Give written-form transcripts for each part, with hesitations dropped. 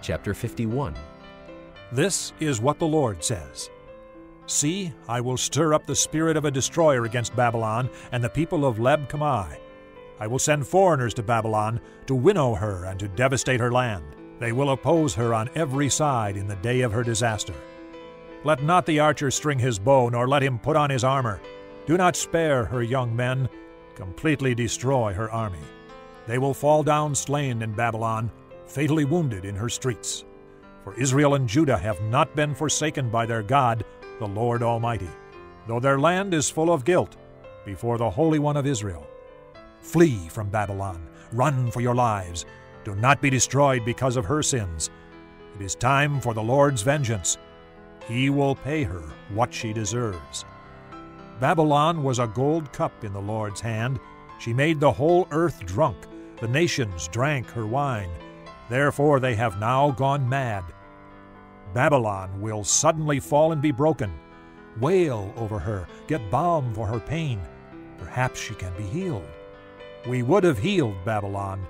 chapter 51. This is what the Lord says. See, I will stir up the spirit of a destroyer against Babylon and the people of Leb-Kamai. I will send foreigners to Babylon to winnow her and to devastate her land. They will oppose her on every side in the day of her disaster. Let not the archer string his bow, nor let him put on his armor. Do not spare her young men. Completely destroy her army. They will fall down slain in Babylon, fatally wounded in her streets. For Israel and Judah have not been forsaken by their God, the Lord Almighty, though their land is full of guilt before the Holy One of Israel. Flee from Babylon. Run for your lives. Do not be destroyed because of her sins. It is time for the Lord's vengeance. He will pay her what she deserves. Babylon was a gold cup in the Lord's hand. She made the whole earth drunk. The nations drank her wine. Therefore they have now gone mad. Babylon will suddenly fall and be broken. Wail over her. Get balm for her pain. Perhaps she can be healed. We would have healed Babylon,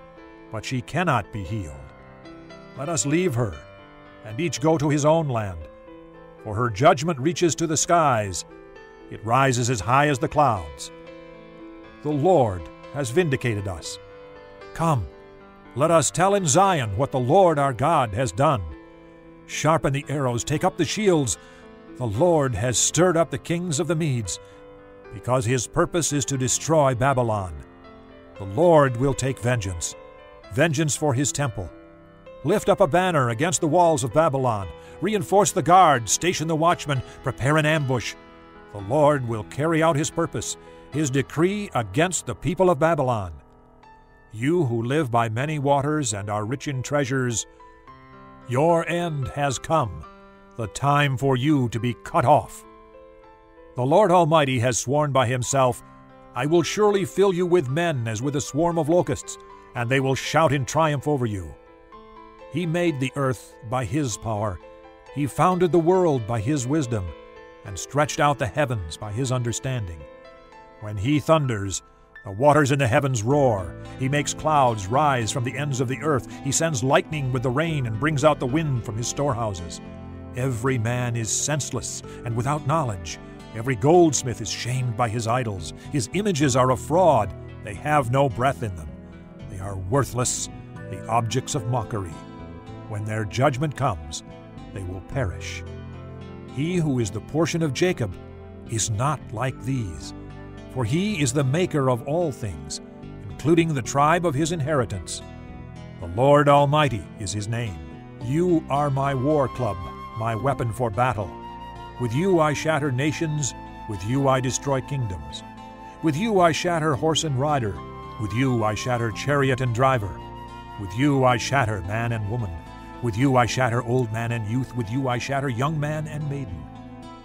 but she cannot be healed. Let us leave her, and each go to his own land. For her judgment reaches to the skies. It rises as high as the clouds. The Lord has vindicated us. Come, let us tell in Zion what the Lord our God has done. Sharpen the arrows, take up the shields. The Lord has stirred up the kings of the Medes, because his purpose is to destroy Babylon. The Lord will take vengeance for his temple. Lift up a banner against the walls of Babylon. Reinforce the guard, station the watchmen, prepare an ambush. The Lord will carry out his purpose, his decree against the people of Babylon. You who live by many waters and are rich in treasures, your end has come, the time for you to be cut off. The Lord Almighty has sworn by himself, I will surely fill you with men as with a swarm of locusts, and they will shout in triumph over you. He made the earth by his power. He founded the world by his wisdom, and stretched out the heavens by his understanding. When he thunders, the waters in the heavens roar. He makes clouds rise from the ends of the earth. He sends lightning with the rain and brings out the wind from his storehouses. Every man is senseless and without knowledge. Every goldsmith is shamed by his idols. His images are a fraud. They have no breath in them. They are worthless, the objects of mockery. When their judgment comes, they will perish. He who is the portion of Jacob is not like these, for he is the maker of all things, including the tribe of his inheritance. The Lord Almighty is his name. You are my war club, my weapon for battle. With you I shatter nations, with you I destroy kingdoms. With you I shatter horse and rider, with you I shatter chariot and driver. With you I shatter man and woman. With you I shatter old man and youth. With you I shatter young man and maiden.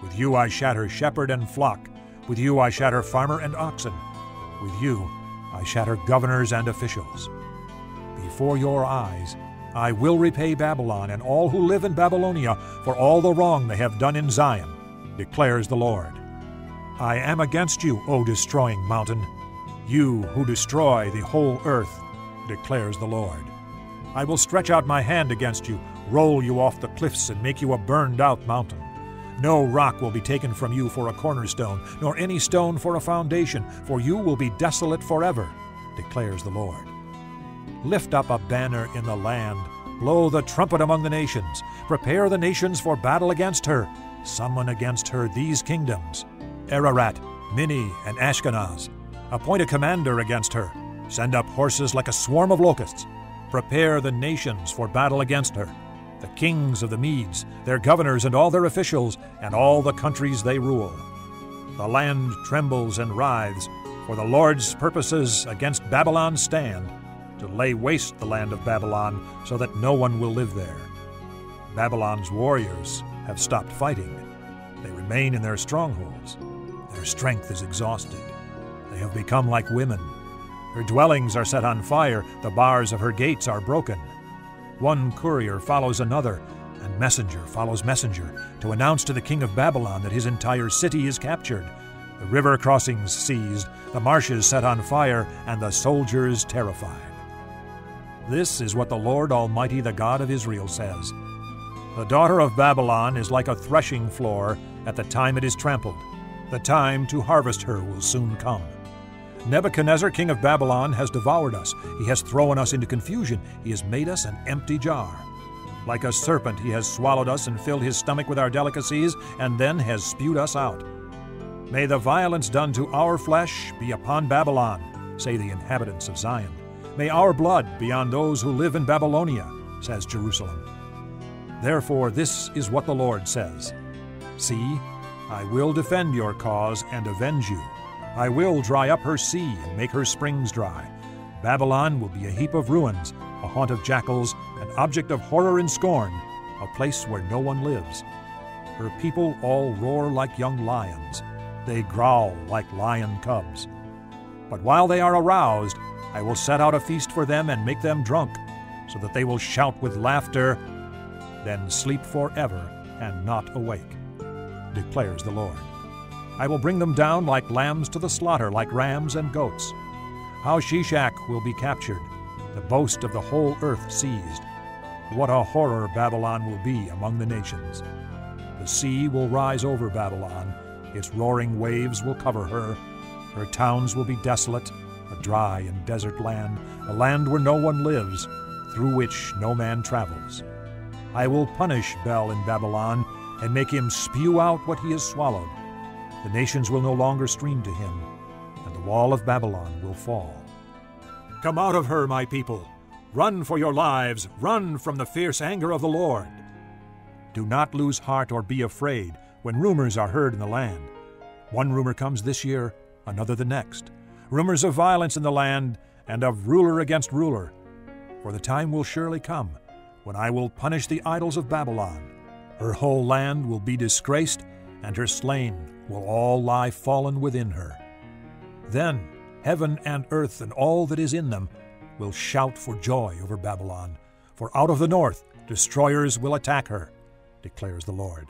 With you I shatter shepherd and flock. With you I shatter farmer and oxen. With you I shatter governors and officials. Before your eyes I will repay Babylon and all who live in Babylonia for all the wrong they have done in Zion, declares the Lord. I am against you, O destroying mountain, you who destroy the whole earth, declares the Lord. I will stretch out my hand against you, roll you off the cliffs, and make you a burned-out mountain. No rock will be taken from you for a cornerstone, nor any stone for a foundation, for you will be desolate forever, declares the Lord. Lift up a banner in the land, blow the trumpet among the nations, prepare the nations for battle against her, summon against her these kingdoms, Ararat, Minni, and Ashkenaz. Appoint a commander against her, send up horses like a swarm of locusts. Prepare the nations for battle against her, the kings of the Medes, their governors and all their officials, and all the countries they rule. The land trembles and writhes, for the Lord's purposes against Babylon stand, to lay waste the land of Babylon, so that no one will live there. Babylon's warriors have stopped fighting. They remain in their strongholds. Their strength is exhausted. They have become like women. Her dwellings are set on fire. The bars of her gates are broken. One courier follows another, and messenger follows messenger, to announce to the king of Babylon that his entire city is captured, the river crossings seized, the marshes set on fire, and the soldiers terrified. This is what the Lord Almighty, the God of Israel, says. The daughter of Babylon is like a threshing floor at the time it is trampled. The time to harvest her will soon come. Nebuchadnezzar, king of Babylon, has devoured us. He has thrown us into confusion. He has made us an empty jar. Like a serpent, he has swallowed us and filled his stomach with our delicacies, and then has spewed us out. May the violence done to our flesh be upon Babylon, say the inhabitants of Zion. May our blood be on those who live in Babylonia, says Jerusalem. Therefore this is what the Lord says. See, I will defend your cause and avenge you. I will dry up her sea and make her springs dry. Babylon will be a heap of ruins, a haunt of jackals, an object of horror and scorn, a place where no one lives. Her people all roar like young lions. They growl like lion cubs. But while they are aroused, I will set out a feast for them and make them drunk, so that they will shout with laughter, then sleep forever and not awake, declares the Lord. I will bring them down like lambs to the slaughter, like rams and goats. How Shishak will be captured, the boast of the whole earth seized. What a horror Babylon will be among the nations. The sea will rise over Babylon. Its roaring waves will cover her. Her towns will be desolate, a dry and desert land, a land where no one lives, through which no man travels. I will punish Bel in Babylon and make him spew out what he has swallowed. The nations will no longer stream to him, and the wall of Babylon will fall. Come out of her, my people. Run for your lives. Run from the fierce anger of the Lord. Do not lose heart or be afraid when rumors are heard in the land. One rumor comes this year, another the next. Rumors of violence in the land and of ruler against ruler. For the time will surely come when I will punish the idols of Babylon. Her whole land will be disgraced, and her slain will all lie fallen within her. Then heaven and earth and all that is in them will shout for joy over Babylon, for out of the north destroyers will attack her, declares the Lord.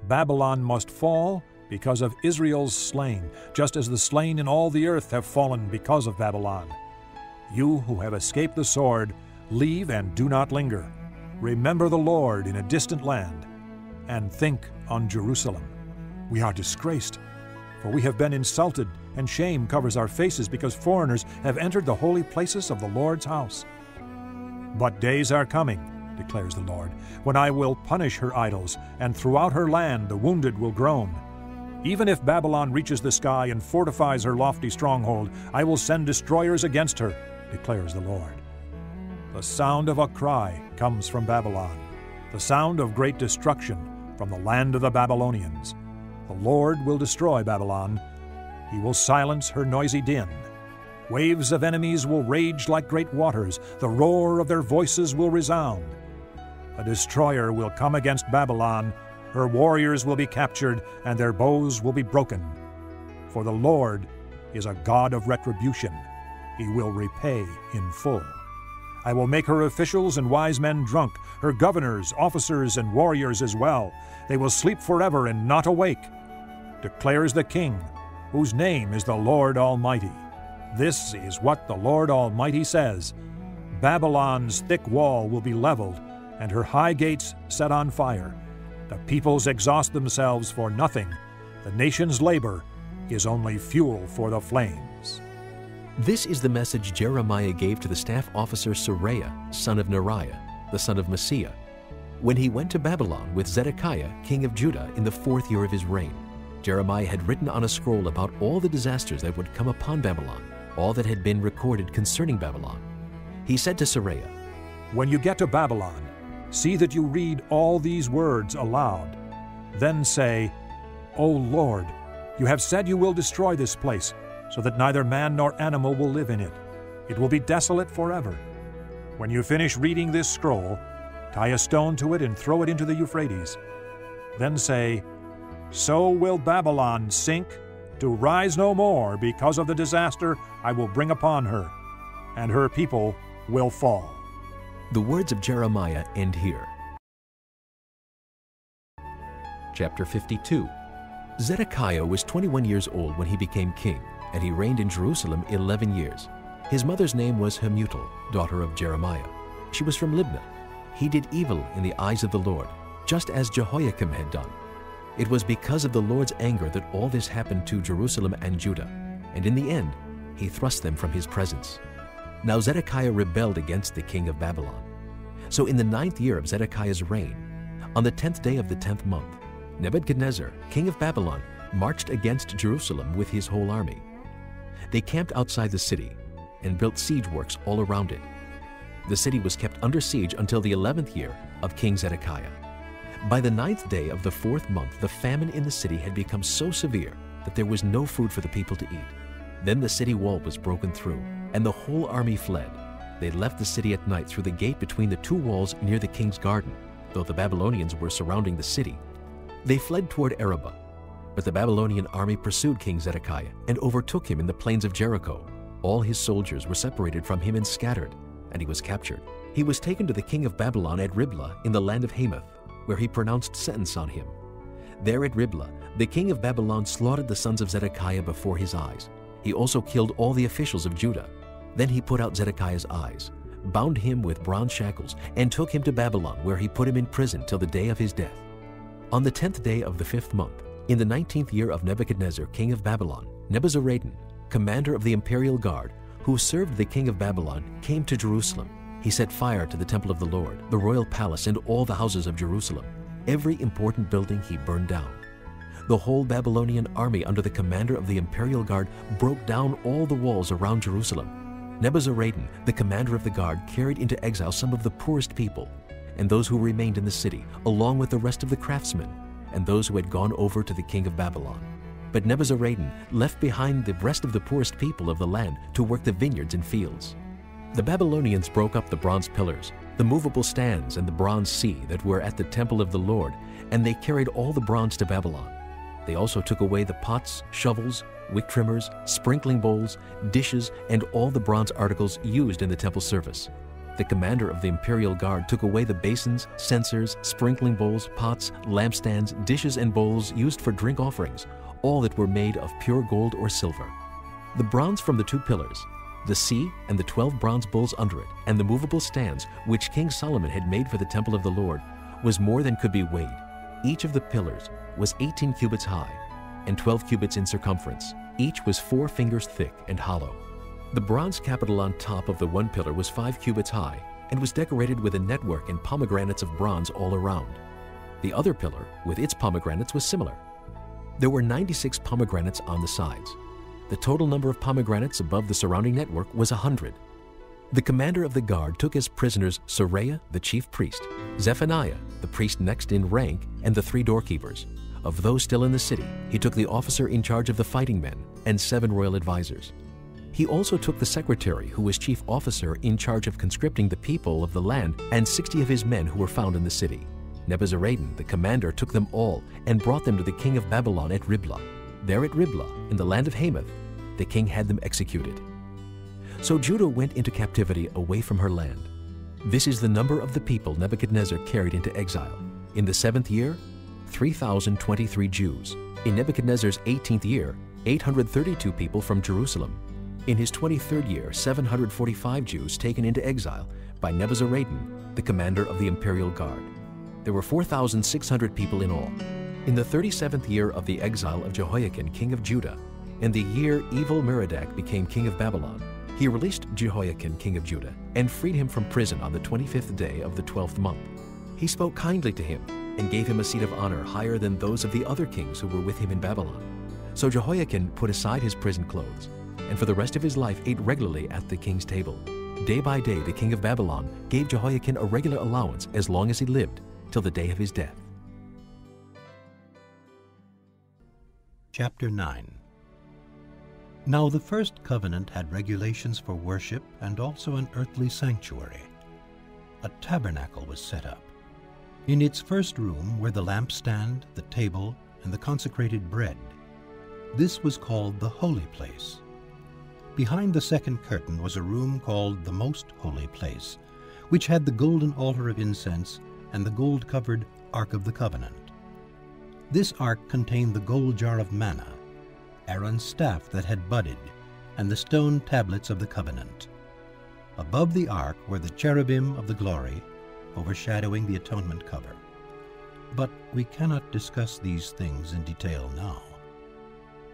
Babylon must fall because of Israel's slain, just as the slain in all the earth have fallen because of Babylon. You who have escaped the sword, leave and do not linger. Remember the Lord in a distant land, and think on Jerusalem. We are disgraced, for we have been insulted, and shame covers our faces because foreigners have entered the holy places of the Lord's house. But days are coming, declares the Lord, when I will punish her idols, and throughout her land the wounded will groan. Even if Babylon reaches the sky and fortifies her lofty stronghold, I will send destroyers against her, declares the Lord. The sound of a cry comes from Babylon, the sound of great destruction from the land of the Babylonians. The Lord will destroy Babylon. He will silence her noisy din. Waves of enemies will rage like great waters. The roar of their voices will resound. A destroyer will come against Babylon. Her warriors will be captured, and their bows will be broken. For the Lord is a God of retribution. He will repay in full. I will make her officials and wise men drunk, her governors, officers, and warriors as well. They will sleep forever and not awake, declares the King, whose name is the Lord Almighty. This is what the Lord Almighty says. Babylon's thick wall will be leveled, and her high gates set on fire. The peoples exhaust themselves for nothing. The nation's labor is only fuel for the flames. This is the message Jeremiah gave to the staff officer Seraiah, son of Neriah, the son of Maaseiah, when he went to Babylon with Zedekiah, king of Judah, in the 4th year of his reign. Jeremiah had written on a scroll about all the disasters that would come upon Babylon, all that had been recorded concerning Babylon. He said to Seraiah, When you get to Babylon, see that you read all these words aloud. Then say, O Lord, you have said you will destroy this place, so that neither man nor animal will live in it. It will be desolate forever. When you finish reading this scroll, tie a stone to it and throw it into the Euphrates. Then say, So will Babylon sink, to rise no more because of the disaster I will bring upon her, and her people will fall. The words of Jeremiah end here. Chapter 52. Zedekiah was 21 years old when he became king, and he reigned in Jerusalem 11 years. His mother's name was Hamutal, daughter of Jeremiah. She was from Libnah. He did evil in the eyes of the Lord, just as Jehoiakim had done. It was because of the Lord's anger that all this happened to Jerusalem and Judah, and in the end he thrust them from his presence. Now Zedekiah rebelled against the king of Babylon. So in the 9th year of Zedekiah's reign, on the 10th day of the 10th month, Nebuchadnezzar, king of Babylon, marched against Jerusalem with his whole army. They camped outside the city and built siege works all around it. The city was kept under siege until the 11th year of King Zedekiah. By the 9th day of the 4th month, the famine in the city had become so severe that there was no food for the people to eat. Then the city wall was broken through, and the whole army fled. They left the city at night through the gate between the two walls near the king's garden, though the Babylonians were surrounding the city. They fled toward Arabah, but the Babylonian army pursued King Zedekiah and overtook him in the plains of Jericho. All his soldiers were separated from him and scattered, and he was captured. He was taken to the king of Babylon at Riblah in the land of Hamath, where he pronounced sentence on him. There at Riblah, the king of Babylon slaughtered the sons of Zedekiah before his eyes. He also killed all the officials of Judah. Then he put out Zedekiah's eyes, bound him with bronze shackles, and took him to Babylon, where he put him in prison till the day of his death. On the 10th day of the 5th month, in the 19th year of Nebuchadnezzar, king of Babylon, Nebuzaradan, commander of the imperial guard, who served the king of Babylon, came to Jerusalem. He set fire to the temple of the Lord, the royal palace, and all the houses of Jerusalem. Every important building he burned down. The whole Babylonian army under the commander of the imperial guard broke down all the walls around Jerusalem. Nebuzaradan, the commander of the guard, carried into exile some of the poorest people, and those who remained in the city, along with the rest of the craftsmen, and those who had gone over to the king of Babylon. But Nebuzaradan left behind the rest of the poorest people of the land to work the vineyards and fields. The Babylonians broke up the bronze pillars, the movable stands, and the bronze sea that were at the temple of the Lord, and they carried all the bronze to Babylon. They also took away the pots, shovels, wick trimmers, sprinkling bowls, dishes, and all the bronze articles used in the temple service. The commander of the imperial guard took away the basins, censers, sprinkling bowls, pots, lampstands, dishes, and bowls used for drink offerings, all that were made of pure gold or silver. The bronze from the 2 pillars, the sea and the 12 bronze bowls under it, and the movable stands which King Solomon had made for the temple of the Lord, was more than could be weighed. Each of the pillars was 18 cubits high and 12 cubits in circumference. Each was 4 fingers thick and hollow. The bronze capital on top of the one pillar was 5 cubits high and was decorated with a network and pomegranates of bronze all around. The other pillar, with its pomegranates, was similar. There were 96 pomegranates on the sides. The total number of pomegranates above the surrounding network was 100. The commander of the guard took as prisoners Seraiah, the chief priest, Zephaniah, the priest next in rank, and the 3 doorkeepers. Of those still in the city, he took the officer in charge of the fighting men and 7 royal advisors. He also took the secretary, who was chief officer in charge of conscripting the people of the land, and 60 of his men who were found in the city. Nebuzaradan, the commander, took them all and brought them to the king of Babylon at Riblah. There at Riblah, in the land of Hamath, the king had them executed. So Judah went into captivity away from her land. This is the number of the people Nebuchadnezzar carried into exile. In the 7th year, 3,023 Jews. In Nebuchadnezzar's 18th year, 832 people from Jerusalem. In his 23rd year, 745 Jews taken into exile by Nebuzaradan, the commander of the imperial guard. There were 4,600 people in all. In the 37th year of the exile of Jehoiakim, king of Judah, in the year Evil-Merodach became king of Babylon, he released Jehoiakim, king of Judah, and freed him from prison on the 25th day of the 12th month. He spoke kindly to him and gave him a seat of honor higher than those of the other kings who were with him in Babylon. So Jehoiakim put aside his prison clothes, and for the rest of his life ate regularly at the king's table. Day by day the king of Babylon gave Jehoiakim a regular allowance as long as he lived, till the day of his death. Chapter 9. Now the first covenant had regulations for worship and also an earthly sanctuary. A tabernacle was set up. In its first room were the lampstand, the table, and the consecrated bread. This was called the holy place. Behind the second curtain was a room called the most holy place, which had the golden altar of incense and the gold-covered Ark of the Covenant. This ark contained the gold jar of manna, Aaron's staff that had budded, and the stone tablets of the covenant. Above the ark were the cherubim of the glory, overshadowing the atonement cover. But we cannot discuss these things in detail now.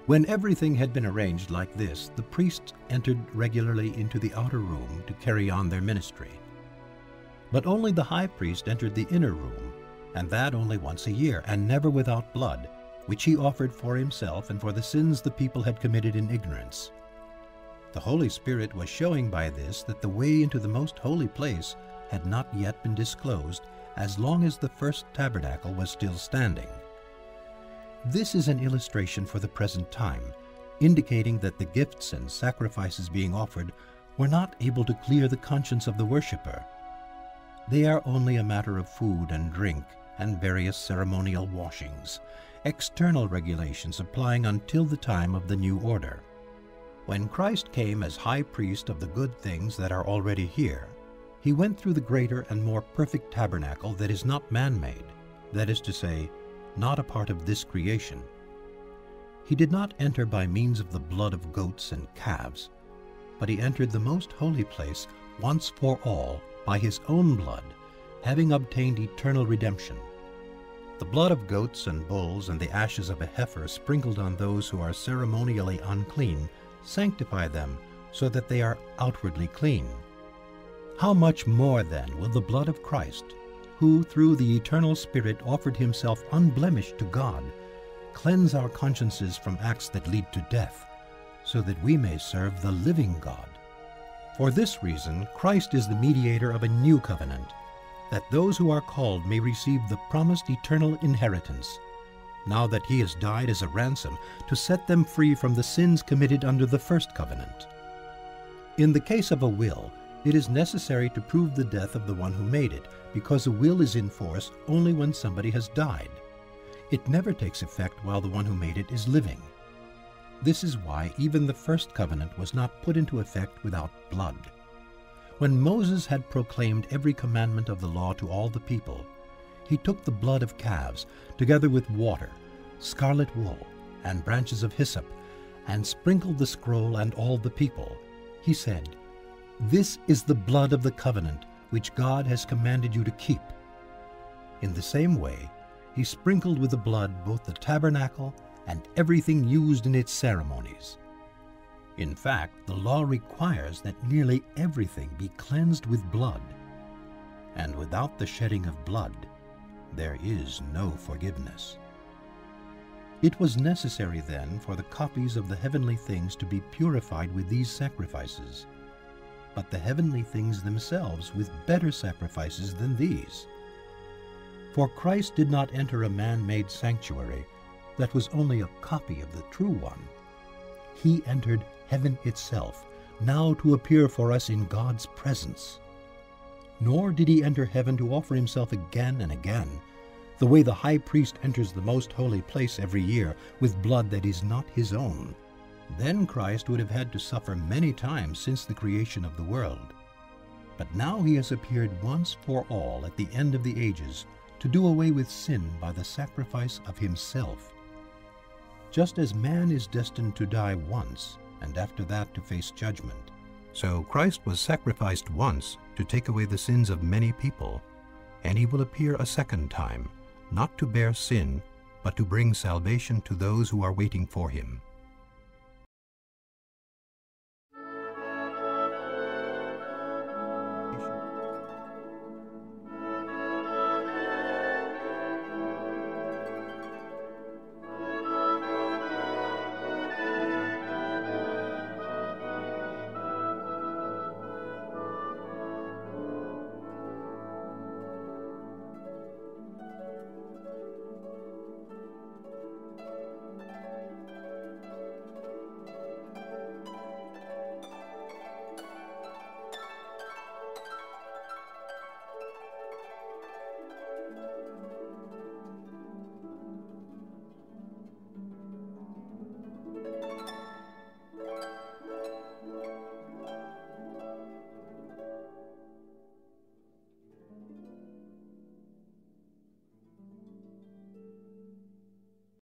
When everything had been arranged like this, the priests entered regularly into the outer room to carry on their ministry. But only the high priest entered the inner room, and that only once a year, and never without blood, which he offered for himself and for the sins the people had committed in ignorance. The Holy Spirit was showing by this that the way into the most holy place had not yet been disclosed as long as the first tabernacle was still standing. This is an illustration for the present time, indicating that the gifts and sacrifices being offered were not able to clear the conscience of the worshipper. They are only a matter of food and drink and various ceremonial washings, external regulations applying until the time of the new order. When Christ came as high priest of the good things that are already here, he went through the greater and more perfect tabernacle that is not man-made, that is to say, not a part of this creation. He did not enter by means of the blood of goats and calves, but he entered the most holy place once for all by his own blood, having obtained eternal redemption. The blood of goats and bulls and the ashes of a heifer sprinkled on those who are ceremonially unclean sanctify them so that they are outwardly clean. How much more then will the blood of Christ, who through the eternal Spirit offered himself unblemished to God, cleanse our consciences from acts that lead to death, so that we may serve the living God. For this reason Christ is the mediator of a new covenant, that those who are called may receive the promised eternal inheritance, now that he has died as a ransom to set them free from the sins committed under the first covenant. In the case of a will, it is necessary to prove the death of the one who made it, because a will is in force only when somebody has died. It never takes effect while the one who made it is living. This is why even the first covenant was not put into effect without blood. When Moses had proclaimed every commandment of the law to all the people, he took the blood of calves, together with water, scarlet wool, and branches of hyssop, and sprinkled the scroll and all the people. He said, "This is the blood of the covenant which God has commanded you to keep." In the same way, he sprinkled with the blood both the tabernacle and everything used in its ceremonies. In fact, the law requires that nearly everything be cleansed with blood, and without the shedding of blood, there is no forgiveness. It was necessary then for the copies of the heavenly things to be purified with these sacrifices, but the heavenly things themselves with better sacrifices than these. For Christ did not enter a man-made sanctuary that was only a copy of the true one. He entered heaven itself, now to appear for us in God's presence. Nor did he enter heaven to offer himself again and again, the way the high priest enters the most holy place every year with blood that is not his own. Then Christ would have had to suffer many times since the creation of the world. But now he has appeared once for all at the end of the ages to do away with sin by the sacrifice of himself. Just as man is destined to die once, and after that to face judgment, so Christ was sacrificed once to take away the sins of many people, and he will appear a second time, not to bear sin, but to bring salvation to those who are waiting for him.